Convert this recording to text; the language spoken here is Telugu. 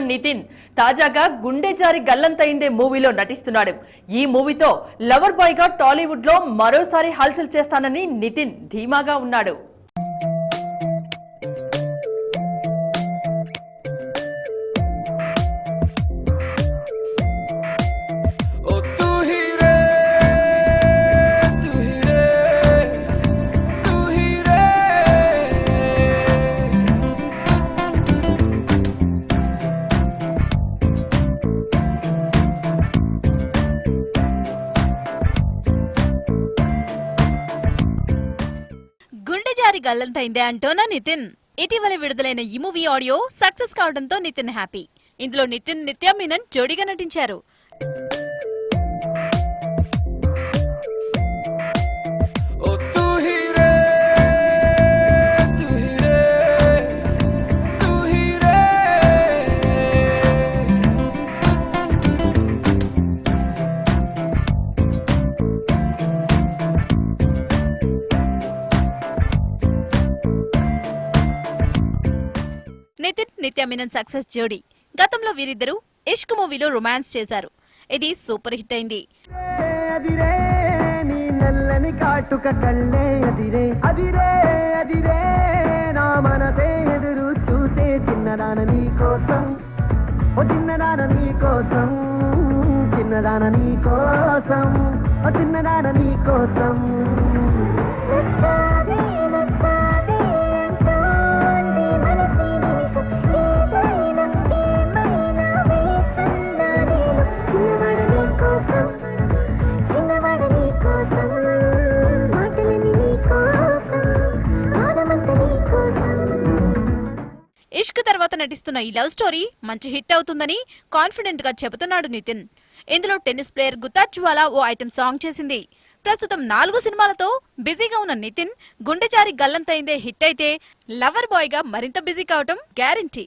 నితిన్ తాజాగా గుండె జారి గల్లంతైందే మూవీలో నటిస్తున్నాడు. ఈ మూవీతో లవర్ బాయ్ గా టాలీవుడ్ లో మరోసారి హల్చల్ చేస్తానని నితిన్ ధీమాగా ఉన్నాడు. గుండె జారి గల్లంతైందే అంటోనా నితిన్. ఇటీవల విడుదలైన ఈ మూవీ ఆడియో సక్సెస్ కావడంతో నితిన్ హ్యాపీ. ఇందులో నితిన్ నిత్య మీనన్ జోడీగా నటించారు. నితిన్ నిత్య మీనన్ సక్సెస్ జోడీ. గతంలో వీరిద్దరూ ఇష్క్ మూవీలో రొమాన్స్ చేశారు. ఇది సూపర్ హిట్ అయింది. ఇష్క్ తర్వాత నటిస్తున్న ఈ లవ్ స్టోరీ మంచి హిట్ అవుతుందని కాన్ఫిడెంట్ గా చెబుతున్నాడు నితిన్. ఇందులో టెన్నిస్ ప్లేయర్ గుతాజ్ జ్వాలా ఓ ఐటెం సాంగ్ చేసింది. ప్రస్తుతం 4 సినిమాలతో బిజీగా ఉన్న నితిన్ గుండె జారి గల్లంతైందే హిట్ అయితే లవర్ బాయ్ గా మరింత బిజీ కావటం గ్యారంటీ.